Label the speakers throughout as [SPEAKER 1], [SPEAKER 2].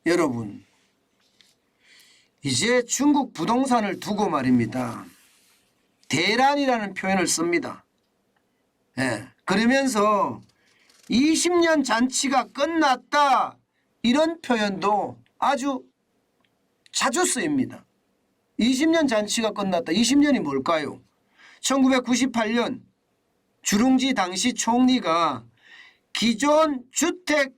[SPEAKER 1] 여러분, 이제 중국 부동산을 두고 말입니다. 대란이라는 표현을 씁니다. 예, 그러면서 20년 잔치가 끝났다 이런 표현도 아주 자주 쓰입니다. 20년 잔치가 끝났다. 20년이 뭘까요? 1998년 주룽지 당시 총리가 기존 주택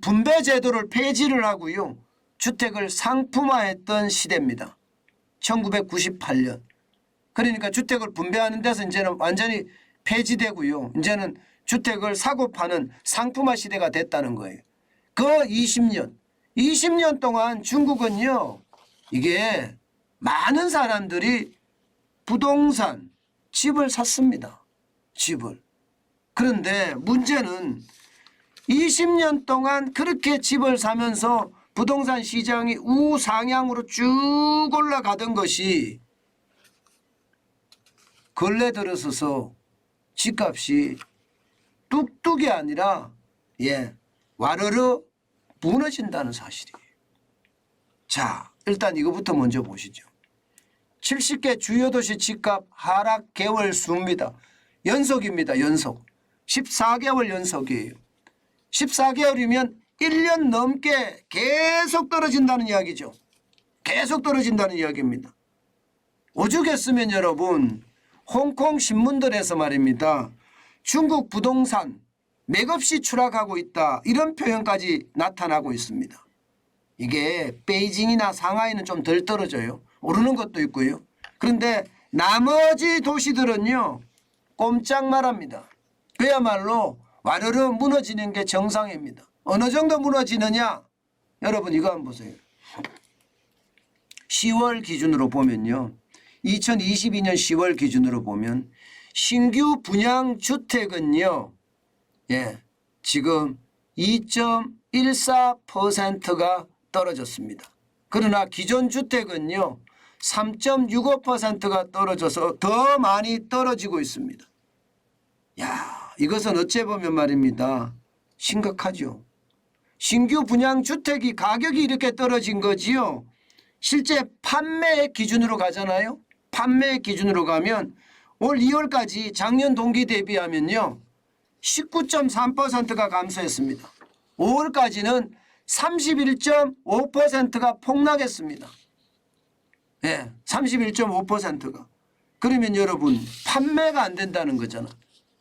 [SPEAKER 1] 분배 제도를 폐지를 하고요. 주택을 상품화했던 시대입니다. 1998년. 그러니까 주택을 분배하는 데서 이제는 완전히 폐지되고요. 이제는 주택을 사고 파는 상품화 시대가 됐다는 거예요. 그 20년 동안 중국은요. 이게 많은 사람들이 부동산, 집을 샀습니다. 집을. 그런데 문제는 20년 동안 그렇게 집을 사면서 부동산 시장이 우상향으로 쭉 올라가던 것이 근래 들어서서 집값이 뚝뚝이 아니라 와르르 무너진다는 사실이에요. 자, 일단 이거부터 먼저 보시죠. 70개 주요 도시 집값 하락 개월 수입니다. 연속입니다. 연속. 14개월 연속이에요. 14개월이면 1년 넘게 계속 떨어진다는 이야기죠. 계속 떨어진다는 이야기입니다. 오죽했으면 여러분 홍콩 신문들에서 말입니다. 중국 부동산 맥없이 추락하고 있다 이런 표현까지 나타나고 있습니다. 이게 베이징이나 상하이는 좀 덜 떨어져요. 오르는 것도 있고요. 그런데 나머지 도시들은요. 꼼짝 말합니다. 그야말로 와르르 무너지는 게 정상입니다. 어느 정도 무너지느냐? 여러분 이거 한번 보세요. 10월 기준으로 보면요. 2022년 10월 기준으로 보면 신규 분양 주택은요. 지금 2.14%가 떨어졌습니다. 그러나 기존 주택은요. 3.65%가 떨어져서 더 많이 떨어지고 있습니다. 야, 이것은 어째 보면 말입니다. 심각하죠. 신규 분양 주택이 가격이 이렇게 떨어진 거지요. 실제 판매 기준으로 가잖아요. 판매 기준으로 가면 올 2월까지 작년 동기 대비하면요. 19.3%가 감소했습니다. 5월까지는 31.5%가 폭락했습니다. 31.5%가. 그러면 여러분 판매가 안 된다는 거잖아.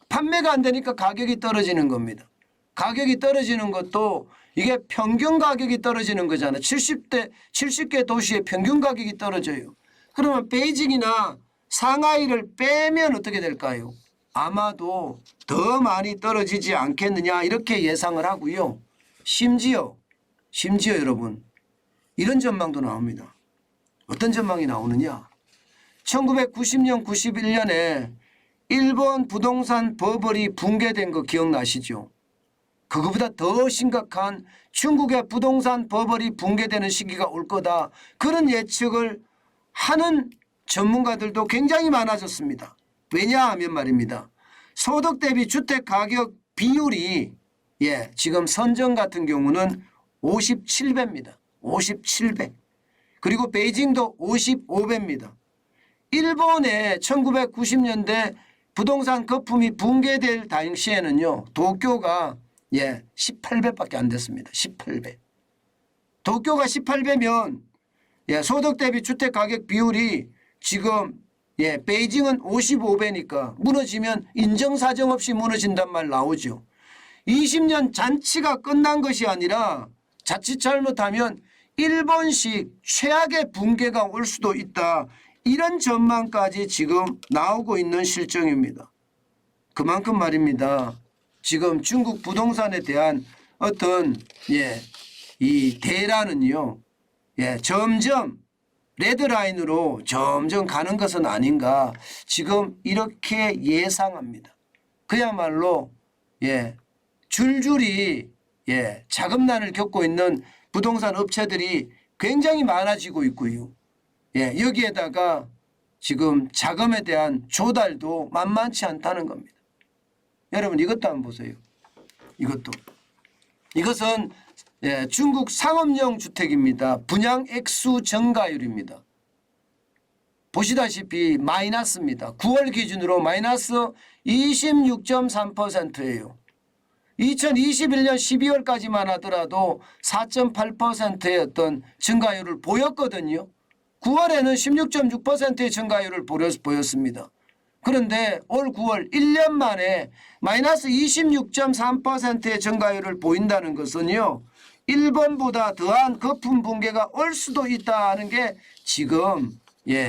[SPEAKER 1] 판매가 안 되니까 가격이 떨어지는 겁니다. 가격이 떨어지는 것도 이게 평균 가격이 떨어지는 거잖아. 70개 도시의 평균 가격이 떨어져요. 그러면 베이징이나 상하이를 빼면 어떻게 될까요? 아마도 더 많이 떨어지지 않겠느냐 이렇게 예상을 하고요. 심지어 여러분 이런 전망도 나옵니다. 어떤 전망이 나오느냐. 1990년 91년에 일본 부동산 버블이 붕괴된 거 기억나시죠? 그거보다 더 심각한 중국의 부동산 버블이 붕괴되는 시기가 올 거다. 그런 예측을 하는 전문가들도 굉장히 많아졌습니다. 왜냐하면 말입니다. 소득 대비 주택 가격 비율이 지금 선정 같은 경우는 57배입니다. 57배. 그리고 베이징도 55배입니다. 일본의 1990년대 부동산 거품이 붕괴될 당시에는요. 도쿄가 18배밖에 안 됐습니다. 18배. 도쿄가 18배면 소득 대비 주택 가격 비율이 지금 베이징은 55배니까 무너지면 인정사정 없이 무너진단 말 나오죠. 20년 잔치가 끝난 것이 아니라 자칫 잘못하면 일본식 최악의 붕괴가 올 수도 있다. 이런 전망까지 지금 나오고 있는 실정입니다. 그만큼 말입니다. 지금 중국 부동산에 대한 어떤 이 대란은요. 점점 레드라인으로 점점 가는 것은 아닌가 지금 이렇게 예상합니다. 그야말로 줄줄이 자금난을 겪고 있는 부동산 업체들이 굉장히 많아지고 있고요. 여기에다가 지금 자금에 대한 조달도 만만치 않다는 겁니다. 여러분 이것도 한번 보세요. 이것은 예, 중국 상업용 주택입니다. 분양 액수 증가율입니다. 보시다시피 마이너스입니다. 9월 기준으로 마이너스 26.3%예요. 2021년 12월까지만 하더라도 4.8%의 어떤 증가율을 보였거든요. 9월에는 16.6%의 증가율을 보였습니다. 그런데 올 9월 1년 만에 마이너스 26.3%의 증가율을 보인다는 것은요. 일본보다 더한 거품 붕괴가 올 수도 있다는 게 지금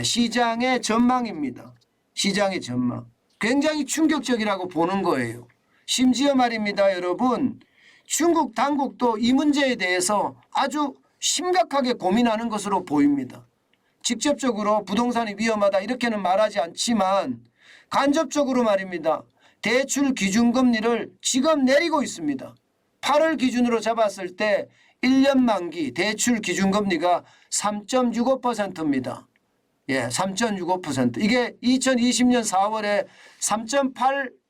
[SPEAKER 1] 시장의 전망입니다. 시장의 전망. 굉장히 충격적이라고 보는 거예요. 심지어 말입니다. 여러분, 중국 당국도 이 문제에 대해서 아주 심각하게 고민하는 것으로 보입니다. 직접적으로 부동산이 위험하다 이렇게는 말하지 않지만 간접적으로 말입니다. 대출 기준금리를 지금 내리고 있습니다. 8월 기준으로 잡았을 때 1년 만기 대출 기준금리가 3.65%입니다. 예, 3.65%. 이게 2020년 4월에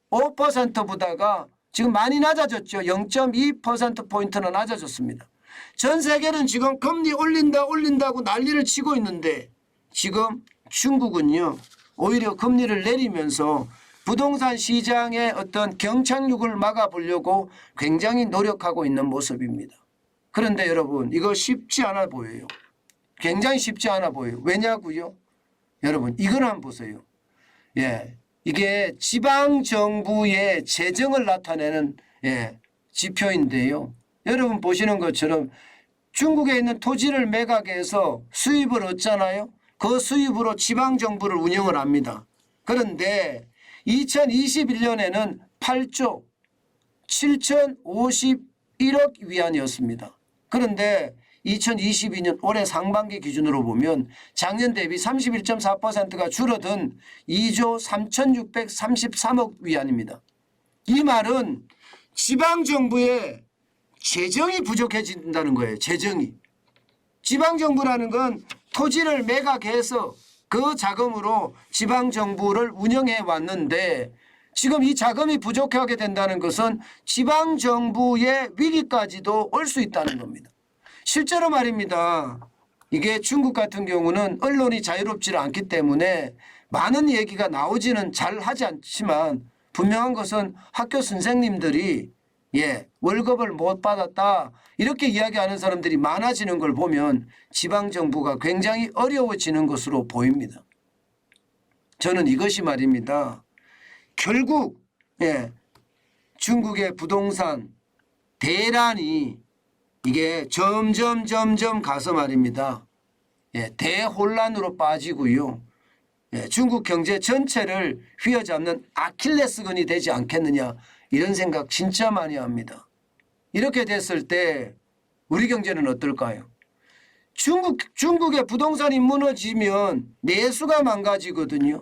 [SPEAKER 1] 3.85%보다가 지금 많이 낮아졌죠. 0.2%포인트나 낮아졌습니다. 전 세계는 지금 금리 올린다고 난리를 치고 있는데 지금 중국은요. 오히려 금리를 내리면서 부동산 시장의 어떤 경착륙을 막아보려고 굉장히 노력하고 있는 모습입니다. 그런데 여러분 이거 쉽지 않아 보여요. 굉장히 쉽지 않아 보여요. 왜냐고요? 여러분 이걸 한번 보세요. 예, 이게 지방정부의 재정을 나타내는 지표인데요. 여러분 보시는 것처럼 중국에 있는 토지를 매각해서 수입을 얻잖아요. 그 수입으로 지방정부를 운영을 합니다. 그런데 2021년에는 8조 7,051억 위안이었습니다. 그런데 2022년 올해 상반기 기준으로 보면 작년 대비 31.4%가 줄어든 2조 3,633억 위안입니다. 이 말은 지방정부의 재정이 부족해진다는 거예요. 재정이. 지방정부라는 건 토지를 매각해서 그 자금으로 지방정부를 운영해 왔는데 지금 이 자금이 부족하게 된다는 것은 지방정부의 위기까지도 올 수 있다는 겁니다. 실제로 말입니다. 이게 중국 같은 경우는 언론이 자유롭지 않기 때문에 많은 얘기가 나오지는 잘 하지 않지만 분명한 것은 학교 선생님들이 월급을 못 받았다 이렇게 이야기하는 사람들이 많아지는 걸 보면 지방정부가 굉장히 어려워지는 것으로 보입니다. 저는 이것이 말입니다. 결국 중국의 부동산 대란이 이게 점점 가서 말입니다. 대혼란으로 빠지고요. 중국 경제 전체를 휘어잡는 아킬레스건이 되지 않겠느냐 이런 생각 진짜 많이 합니다. 이렇게 됐을 때 우리 경제는 어떨까요? 중국의 부동산이 무너지면 내수가 망가지거든요.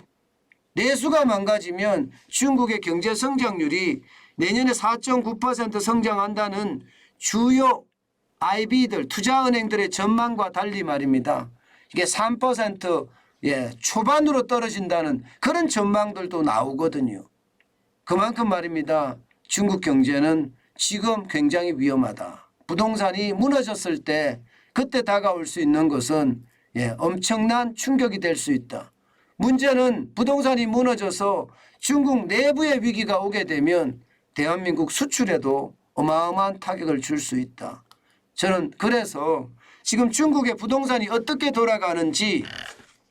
[SPEAKER 1] 내수가 망가지면 중국의 경제 성장률이 내년에 4.9% 성장한다는 주요 IB들 투자은행들의 전망과 달리 말입니다. 이게 3% 초반으로 떨어진다는 그런 전망들도 나오거든요. 그만큼 말입니다. 중국 경제는 지금 굉장히 위험하다. 부동산이 무너졌을 때 그때 다가올 수 있는 것은 엄청난 충격이 될 수 있다. 문제는 부동산이 무너져서 중국 내부의 위기가 오게 되면 대한민국 수출에도 어마어마한 타격을 줄 수 있다. 저는 그래서 지금 중국의 부동산이 어떻게 돌아가는지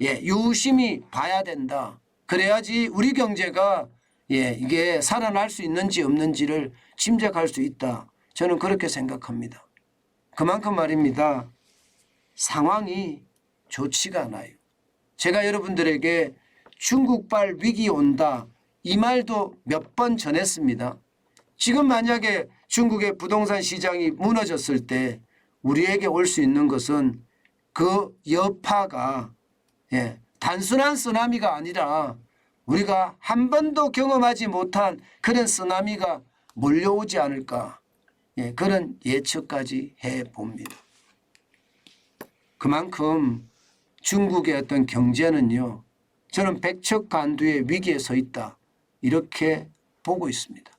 [SPEAKER 1] 유심히 봐야 된다. 그래야지 우리 경제가 이게 살아날 수 있는지 없는지를 짐작할 수 있다. 저는 그렇게 생각합니다. 그만큼 말입니다. 상황이 좋지가 않아요. 제가 여러분들에게 중국발 위기 온다 이 말도 몇 번 전했습니다. 지금 만약에 중국의 부동산 시장이 무너졌을 때 우리에게 올 수 있는 것은 그 여파가 단순한 쓰나미가 아니라 우리가 한 번도 경험하지 못한 그런 쓰나미가 몰려오지 않을까 그런 예측까지 해봅니다. 그만큼 중국의 어떤 경제는요. 저는 백척간두의 위기에 서 있다 이렇게 보고 있습니다.